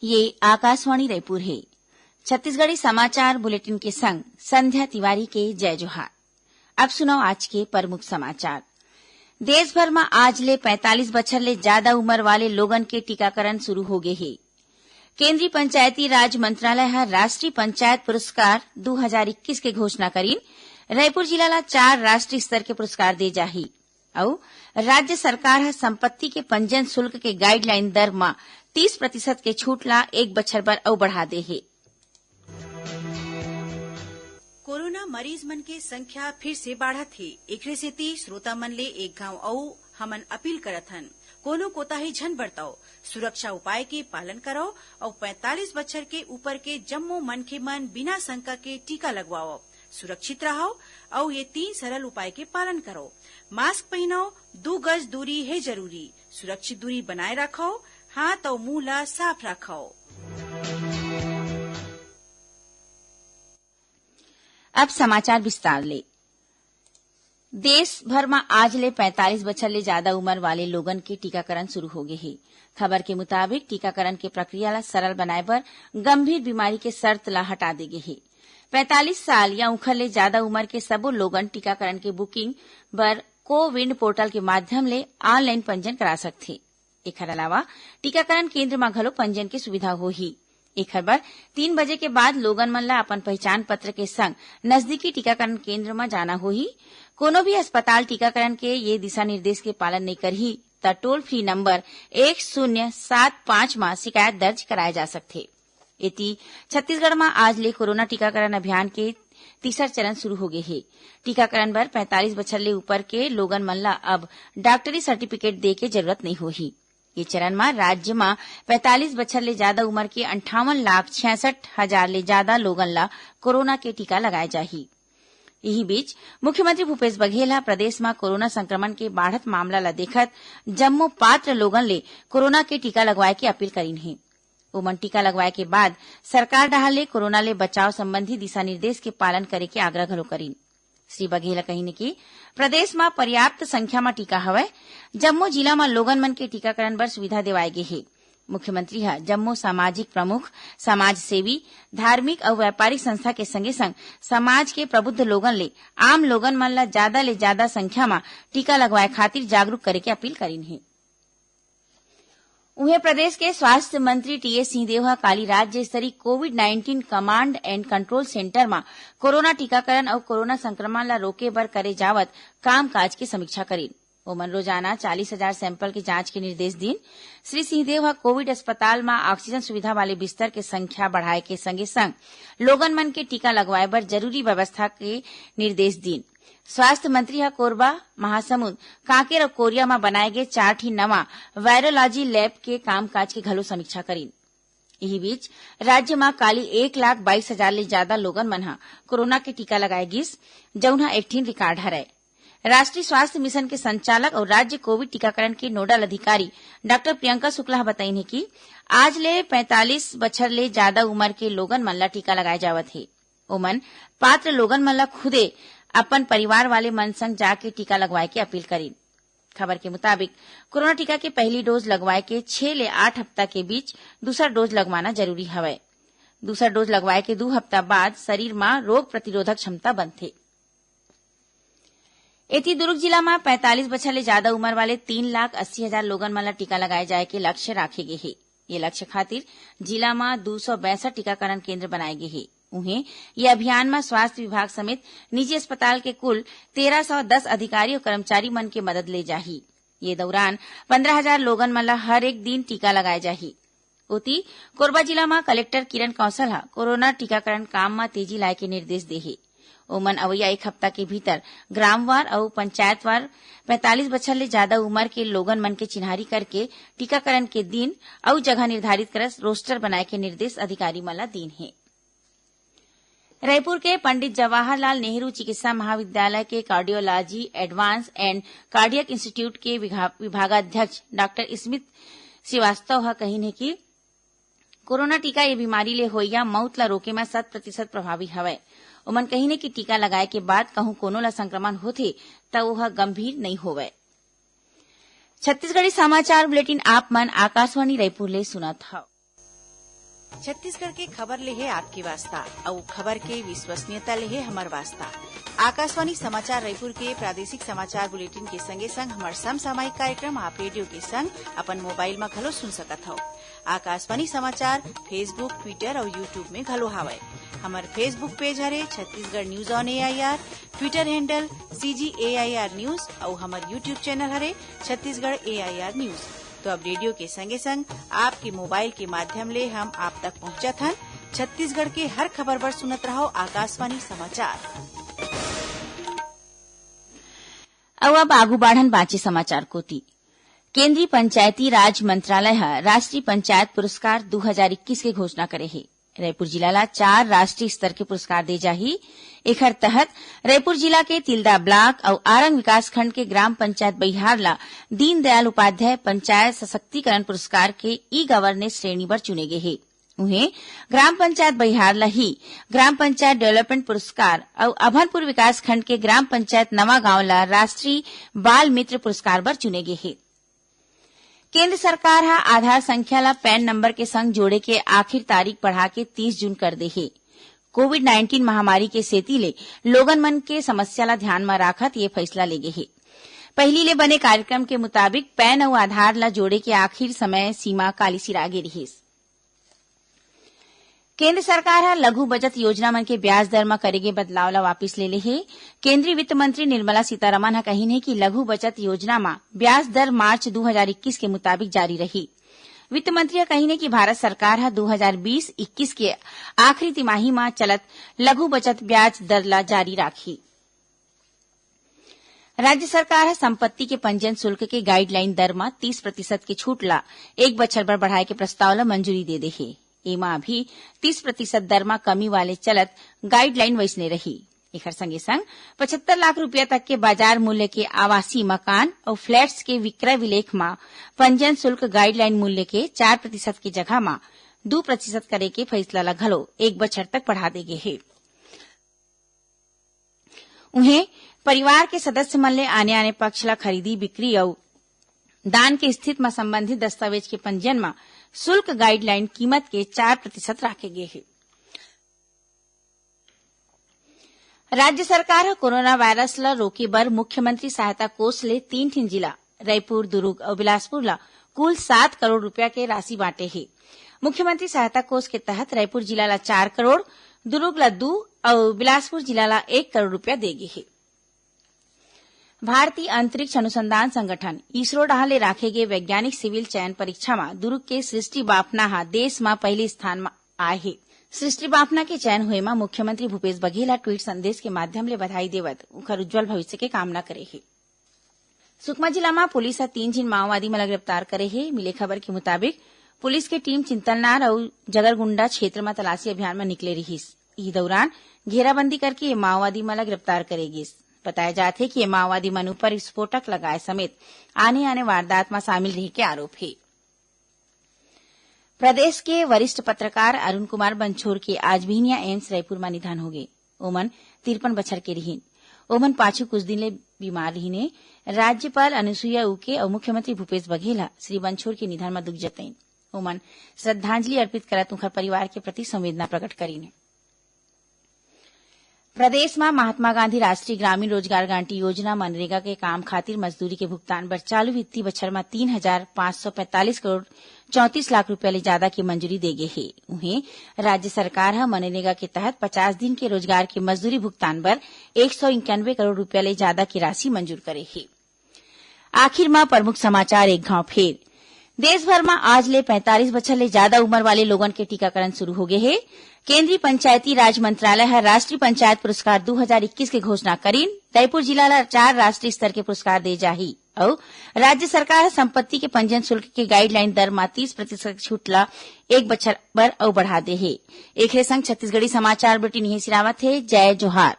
ये आकाशवाणी रायपुर है। छत्तीसगढ़ी समाचार बुलेटिन के संग संध्या तिवारी के जय जोहार। अब सुनाओ आज के प्रमुख समाचार। देश भर में आज ले 45 बछर ले ज्यादा उम्र वाले लोगन के टीकाकरण शुरू हो गए है। केंद्रीय पंचायती राज मंत्रालय ह राष्ट्रीय पंचायत पुरस्कार 2021 के घोषणा करीन। रायपुर जिला ला 4 राष्ट्रीय स्तर के पुरस्कार दे जाही अउ राज्य सरकार ह संपत्ति के पंजीयन शुल्क के गाइडलाइन दर में 30% के छूट ला 1 बछर बर अउ बढ़ा दे हे। कोरोना मरीज मन के संख्या फिर से बाढ़त हे। एकरे सेती श्रोता मन ले एक गांव अउ हमन अपील करत हन, कोनो कोताही झन बरताओ, सुरक्षा उपाय के पालन करो और 45 बछर के ऊपर के जम्मो मनखे मन बिना शंका के टीका लगवाओ। सुरक्षित रहो और ये 3 सरल उपाय के पालन करो। मास्क पहनो, 2 गज दूरी है जरूरी, सुरक्षित दूरी बनाए रखो, हाथ और मुंह ला साफ रखो। अब समाचार विस्तार ले। देश भर में आज ले 45 बछर ले ज्यादा उम्र वाले लोगन के टीकाकरण शुरू हो गए है। खबर के मुताबिक टीकाकरण के प्रक्रिया ला सरल बनाए बर गंभीर बीमारी के शर्त ला हटा दे गए है। 45 साल या उखर ले ज्यादा उम्र के सबो लोगन टीकाकरण के बुकिंग बर कोविन पोर्टल के माध्यम ले ऑनलाइन पंजीयन करा सकथे। एखर अलावा टीकाकरण केंद्र में घलो पंजीयन की सुविधा होही। एखर बर 3 बजे के बाद लोगन मन ला अपन पहचान पत्र के संग नजदीकी टीकाकरण केंद्र में जाना होही। कोनो भी अस्पताल टीकाकरण के ये दिशा निर्देश के पालन नहीं करही त टोल फ्री नंबर 1075 में शिकायत दर्ज कराए जा सकथे। इति छत्तीसगढ़ में आज ले कोरोना टीकाकरण अभियान के तीसरा चरण शुरू हो गए है। टीकाकरण बर 45 बछर ले ऊपर के लोगन मन ला अब डॉक्टरी सर्टिफिकेट दे के जरूरत नहीं होही। ये चरण में राज्य में 45 बछर ले ज्यादा उम्र के 58,66,000 ले ज्यादा लोगन ला कोरोना के टीका लगाए जाही। यही बीच मुख्यमंत्री भूपेश बघेल ह प्रदेश में कोरोना संक्रमण के बाढ़त मामला ला देखत जम्मो पात्र लोगन ले कोरोना के टीका लगवाए के अपील करीन है। ओमन टीका लगवाए के बाद सरकार डाहर ले कोरोना ले बचाव संबंधी दिशा निर्देश के पालन करे के आग्रह घलो करीन। श्री बघेल कहिन कि प्रदेश में पर्याप्त संख्या में टीका हवय। जम्मो जिला में लोगन मन के टीकाकरण बर सुविधा देवाए गे हे। मुख्यमंत्री ह जम्मो सामाजिक प्रमुख, समाज सेवी, धार्मिक और व्यापारिक संस्था के संगे संग समाज के प्रबुद्ध लोगन ले आम लोगन मन ला ज्यादा ले ज्यादा संख्या में टीका लगवाए खातिर जागरूक करे के अपील करीन है। उन्हें प्रदेश के स्वास्थ्य मंत्री टीएस सिंहदेव ह काली राज्य स्तरीय कोविड-19 कमांड एंड कंट्रोल सेंटर में कोरोना टीकाकरण और कोरोना संक्रमण ला रोके बर करे जावत कामकाज की समीक्षा करीन। ओमन रोजाना 40,000 सैंपल की जांच के निर्देश दीन। श्री सिंहदेव ह कोविड अस्पताल में ऑक्सीजन सुविधा वाले बिस्तर के संख्या बढ़ाए के संगे संग लोगन मन के टीका लगवाए बर जरूरी व्यवस्था के निर्देश दीन। स्वास्थ्य मंत्री ह कोरबा, महासमुंद, कांकेर और कोरिया में बनाए गए 4 ठी नवा वायरोलॉजी लैब के कामकाज की घलो समीक्षा करीन। यही बीच राज्य में काली 1,22,000 ले ज्यादा लोगन मन ह कोरोना के टीका लगाए गिस, जउन ह एक ठिन रिकॉर्ड हरय। राष्ट्रीय स्वास्थ्य मिशन के संचालक और राज्य कोविड टीकाकरण के नोडल अधिकारी डॉक्टर प्रियंका शुक्ला बताइन है कि आज ले 45 बछर ले ज्यादा उम्र के लोगन मन ला टीका लगाए जावत है। ओमन पात्र लोगन मन ला खुदे अपन परिवार वाले मन संग जाके टीका लगवाए के अपील करीन। खबर के मुताबिक कोरोना टीका के पहली डोज लगवाए के 6 ले 8 हफ्ता के बीच दूसरा डोज लगवाना जरूरी हवय। दूसरा डोज लगवाए के 2 हफ्ता बाद शरीर में रोग प्रतिरोधक क्षमता बनथे। एती दुर्ग जिला में 45 बछर ले ज्यादा उम्र वाले 3,80,000 लोगन मन ला टीका लगाए जाए के लक्ष्य राखे गे हे। ये लक्ष्य खातिर जिला में 262 टीकाकरण केंद्र बनाए गे हे। उन्हें ये अभियान में स्वास्थ्य विभाग समेत निजी अस्पताल के कुल 1,310 अधिकारी और कर्मचारी मन के मदद ले जाही। ये दौरान 15,000 लोगन मन ला हर एक दिन टीका लगाए जाही। उती कोरबा जिला में कलेक्टर किरण कौशल ह कोरोना टीकाकरण काम में तेजी लाए के निर्देश दे हे। ओमन अवैया 1 हफ्ता के भीतर ग्रामवार और पंचायतवार 45 बछर ले ज्यादा उम्र के लोगन मन के चिन्हारी करके टीकाकरण के दिन और जगह निर्धारित कर रोस्टर बनाए के निर्देश अधिकारी मन ला दीन है। रायपुर के पंडित जवाहरलाल नेहरू चिकित्सा महाविद्यालय के cardiology advance and cardiac institute के विभागाध्यक्ष डॉक्टर स्मित श्रीवास्तव ह कहिन है कि कोरोना टीका ये बीमारी ले होइया मौत ला रोके में 100% प्रभावी हवय। ओमन कहिने कि टीका लगाए के बाद कहूं कोनो ला संक्रमण होथे त ओह गंभीर नहीं होवय। छत्तीसगढ़ी समाचार बुलेटिन आप मन आकाशवाणी रायपुर ले सुनत हव। छत्तीसगढ़ के खबर ले है आपके वास्ता और खबर के विश्वसनीयता ले है हमार वास्ता। आकाशवाणी समाचार रायपुर के प्रादेशिक समाचार बुलेटिन के संगे संग हमार समसामयिक कार्यक्रम आप रेडियो के संग अपन मोबाइल में घलो सुन सकत हो। आकाशवाणी समाचार फेसबुक, ट्विटर और यूट्यूब में घलो हावय। हमार फेसबुक पेज हरे Chhattisgarh news on AIR, Twitter handle CGAIR news और हमार यूट्यूब चैनल हरे छत्तीसगढ़ AIR न्यूज। तो अब रेडियो के संगे संग आपके मोबाइल के माध्यम ले हम आप तक पहुंचत हन। छत्तीसगढ़ के हर खबर बर सुनत रहो आकाशवाणी समाचार। अब आगू बाढ़न बाँचे समाचार कोती। केंद्रीय पंचायती राज मंत्रालय ह राष्ट्रीय पंचायत पुरस्कार 2021 के घोषणा करे हे। रायपुर जिला ला 4 राष्ट्रीय स्तर के पुरस्कार दे जाही। एखर तहत रायपुर जिला के तिल्दा ब्लॉक और आरंग विकासखंड के ग्राम पंचायत बहिहार ला दीनदयाल उपाध्याय पंचायत सशक्तिकरण पुरस्कार के ई गवर्नेंस श्रेणी बर चुने गे हे। उन्हें ग्राम पंचायत बहिहार ला ही ग्राम पंचायत डेवलपमेंट पुरस्कार और अभनपुर विकासखंड के ग्राम पंचायत नवा गांव ला राष्ट्रीय बाल मित्र पुरस्कार बर चुने गे हे। केंद्र सरकार हा आधार संख्या ला पैन नंबर के संग जोड़े के आखिर तारीख बढ़ा के 30 जून कर दे हे। कोविड-19 महामारी के सेती ले लोगन मन के समस्या ला ध्यान में राखत ये फैसला ले गे हे। पहली ले बने कार्यक्रम के मुताबिक पैन और आधार ला जोड़े के आखिर समय सीमा काली सिरागे रहीस। केंद्र सरकार हा लघु बचत योजना मन के ब्याज दर में करेगे बदलाव ला वापिस ले ले हे। केंद्रीय वित्त मंत्री निर्मला सीतारमण हा कहिन हे कि लघु बचत योजना में ब्याज दर मार्च 2021 के मुताबिक जारी रही। वित्त मंत्री हा कहिन हे कि भारत सरकार हा 2020-21 के आखिरी तिमाही में चलत लघु बचत ब्याज दर ला जारी राखी। राज्य सरकार हा संपत्ति के पंजीयन शुल्क के गाइडलाइन दर में 30% की छूट ला 1 बछर बर बढ़ाए के प्रस्ताव ला मंजूरी दे दे हे। एमा भी 30% दर में कमी वाले चलत गाइडलाइन वैसने रही। एकर संगे संग 75 लाख रुपया तक के बाजार मूल्य के आवासीय मकान और फ्लैट्स के विक्रय विलेख में पंजीयन शुल्क गाइडलाइन मूल्य के 4% की जगह में 2% करे के फैसला ला घलो 1 बछर तक बढ़ा दे गे हे। उन्हें परिवार के सदस्य मन ले आने पक्ष ला खरीदी बिक्री और दान के स्थिति में संबंधित दस्तावेज के पंजीयन में शुल्क गाइडलाइन कीमत के 4% राखे गए हैं। राज्य सरकार हा कोरोना वायरस ला रोके बर मुख्यमंत्री सहायता कोष ले 3 ठिन जिला रायपुर, दुर्ग और बिलासपुर ला कुल 7 करोड़ रुपया के राशि बांटे है। मुख्यमंत्री सहायता कोष के तहत रायपुर जिला ला 4 करोड़, दुर्ग ला 2 और बिलासपुर जिला ला 1 करोड़ रुपया देगे है। भारतीय अंतरिक्ष अनुसंधान संगठन इसरो डाह ले राखे गए वैज्ञानिक सिविल चयन परीक्षा में दुर्ग के सृष्टि बाफना हा देश में पहले स्थान में आए हे। सृष्टि बाफना के चयन हुए में मुख्यमंत्री भूपेश बघेल ट्वीट संदेश के माध्यम ले बधाई देवत उनकर उज्जवल भविष्य के कामना करे हे। सुकमा जिला में पुलिस 3 जिन माओवादी मन गिरफ्तार करे हे। मिले खबर के मुताबिक पुलिस के टीम चिंतलनार और जगरगुंडा क्षेत्र में तलाशी अभियान में निकले रहीस। इस दौरान घेराबंदी करके ये माओवादी मन गिरफ्तार करेगी। बताया जाते कि ये माओवादी मन ऊपर विस्फोटक लगाए समेत आने वारदात में शामिल रहे के आरोप है। प्रदेश के वरिष्ठ पत्रकार अरुण कुमार बंछोर के आज बिहनिया एम्स रायपुर में निधन हो गए। ओमन 53 बछर के रहीन। ओमन पाछू कुछ दिन ले बीमार रहीने। राज्यपाल अनुसुईया उइके और मुख्यमंत्री भूपेश बघेल श्री बंछोर के निधन में दुख जतईन। ओमन श्रद्धांजलि अर्पित करत उनकर परिवार के प्रति संवेदना प्रकट करीन। प्रदेश में महात्मा गांधी राष्ट्रीय ग्रामीण रोजगार गारंटी योजना मनरेगा के काम खातिर मजदूरी के भुगतान बर चालू वित्तीय बछर में 3,545 करोड़ 34 लाख रुपया ले ज्यादा की मंजूरी देगे है। उन्हें राज्य सरकार हा मनरेगा के तहत 50 दिन के रोजगार के मजदूरी भुगतान बर 191 करोड़ रुपया ले ज्यादा की राशि मंजूर करे है। आखिर में प्रमुख समाचार एक घाव फेर। देश भर में आज ले 45 बछर ले ज्यादा उम्र वाले लोगन के टीकाकरण शुरू हो गए है। केंद्रीय पंचायती राज मंत्रालय है राष्ट्रीय पंचायत पुरस्कार 2021 की घोषणा करीन। रायपुर जिला ला 4 राष्ट्रीय स्तर के पुरस्कार दे जाही और राज्य सरकार संपत्ति के पंजीयन शुल्क के गाइडलाइन दर में 30% छूट ला 1 बछर बर और बढ़ा दे है। एक संग छत्तीसगढ़ी समाचार बुलेटिन यही सिरावत है। जय जोहार।